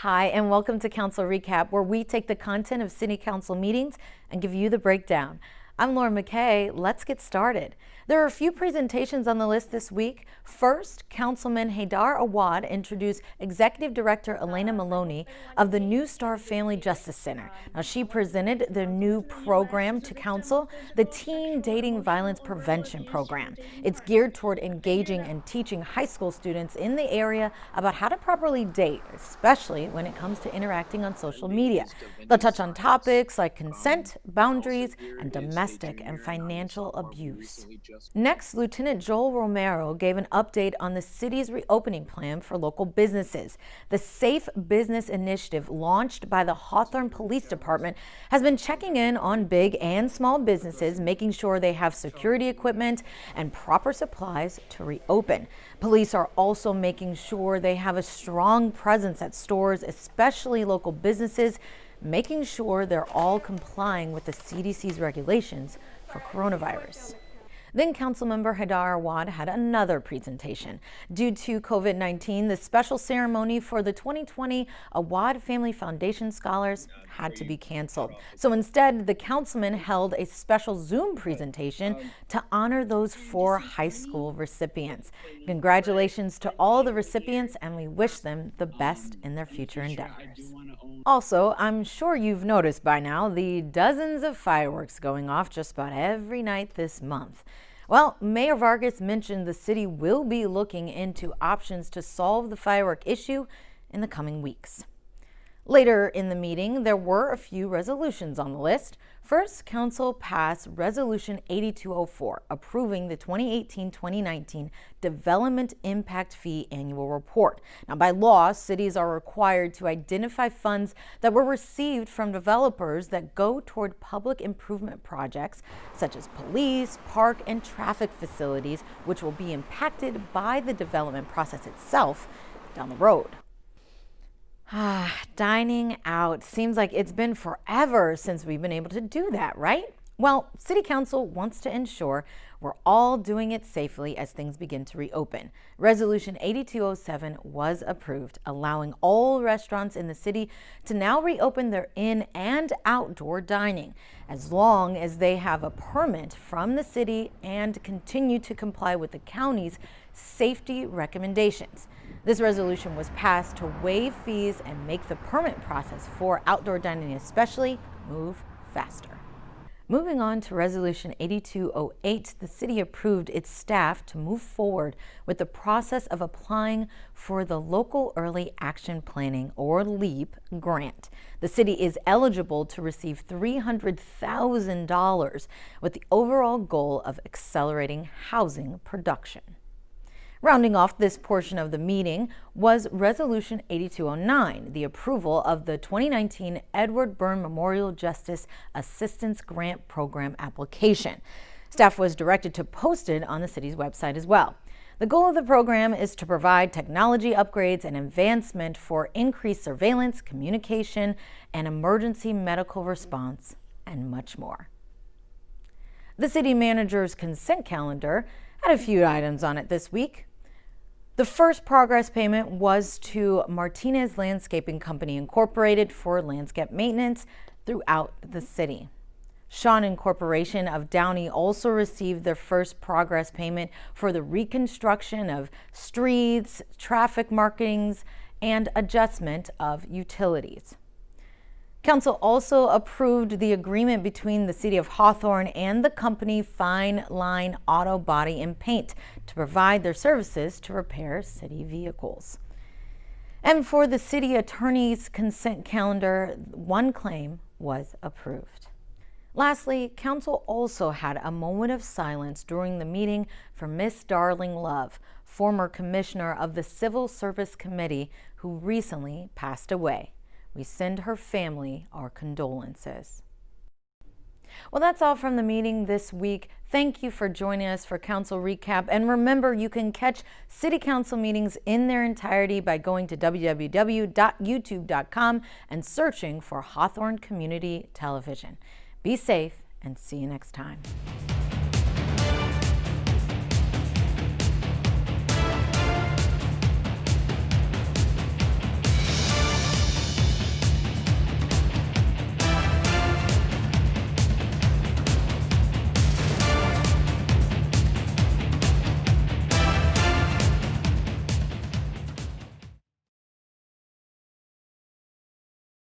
Hi, and welcome to Council Recap, where we take the content of City Council meetings and give you the breakdown. I'm Laura McKay. Let's get started. There are a few presentations on the list this week. First, Councilman Haydar Awad introduced Executive Director Elena Maloney of the New Star Family Justice Center. Now, she presented the new program to Council, the Teen Dating Violence Prevention Program. It's geared toward engaging and teaching high school students in the area about how to properly date, especially when it comes to interacting on social media. They'll touch on topics like consent, boundaries, and domestic and financial abuse. Next, Lieutenant Joel Romero gave an update on the city's reopening plan for local businesses. The Safe Business Initiative, launched by the Hawthorne Police Department, has been checking in on big and small businesses, making sure they have security equipment and proper supplies to reopen. Police are also making sure they have a strong presence at stores, especially local businesses, making sure they're all complying with the CDC's regulations for coronavirus. Then Councilmember Haydar Awad had another presentation. Due to COVID-19, the special ceremony for the 2020 Awad Family Foundation Scholars had to be canceled. So instead, the councilman held a special Zoom presentation to honor those 4 high school recipients. Congratulations to all the recipients, and we wish them the best in their future endeavors. Also, I'm sure you've noticed by now the dozens of fireworks going off just about every night this month. Well, Mayor Vargas mentioned the city will be looking into options to solve the firework issue in the coming weeks. Later in the meeting, there were a few resolutions on the list. First, Council passed Resolution 8204, approving the 2018-2019 Development Impact Fee Annual Report. Now, by law, cities are required to identify funds that were received from developers that go toward public improvement projects, such as police, park, and traffic facilities, which will be impacted by the development process itself down the road. Dining out. Seems like it's been forever since we've been able to do that, right? Well, City Council wants to ensure we're all doing it safely as things begin to reopen. Resolution 8207 was approved, allowing all restaurants in the city to now reopen their in- and outdoor dining, as long as they have a permit from the city and continue to comply with the county's safety recommendations. This resolution was passed to waive fees and make the permit process for outdoor dining especially move faster. Moving on to Resolution 8208, the city approved its staff to move forward with the process of applying for the Local Early Action Planning, or LEAP, grant. The city is eligible to receive $300,000 with the overall goal of accelerating housing production. Rounding off this portion of the meeting was Resolution 8209, the approval of the 2019 Edward Byrne Memorial Justice Assistance Grant Program application. Staff was directed to post it on the city's website as well. The goal of the program is to provide technology upgrades and advancement for increased surveillance, communication, and emergency medical response, and much more. The city manager's consent calendar had a few items on it this week. The first progress payment was to Martinez Landscaping Company Incorporated for landscape maintenance throughout the city. Shawn Incorporation of Downey also received their first progress payment for the reconstruction of streets, traffic markings, and adjustment of utilities. Council also approved the agreement between the City of Hawthorne and the company Fine Line Auto Body and Paint to provide their services to repair city vehicles. And for the city attorney's consent calendar, one claim was approved. Lastly, Council also had a moment of silence during the meeting for Miss Darling Love, former commissioner of the Civil Service Committee, who recently passed away. We send her family our condolences. Well, that's all from the meeting this week. Thank you for joining us for Council Recap. And remember, you can catch City Council meetings in their entirety by going to www.youtube.com and searching for Hawthorne Community Television. Be safe and see you next time.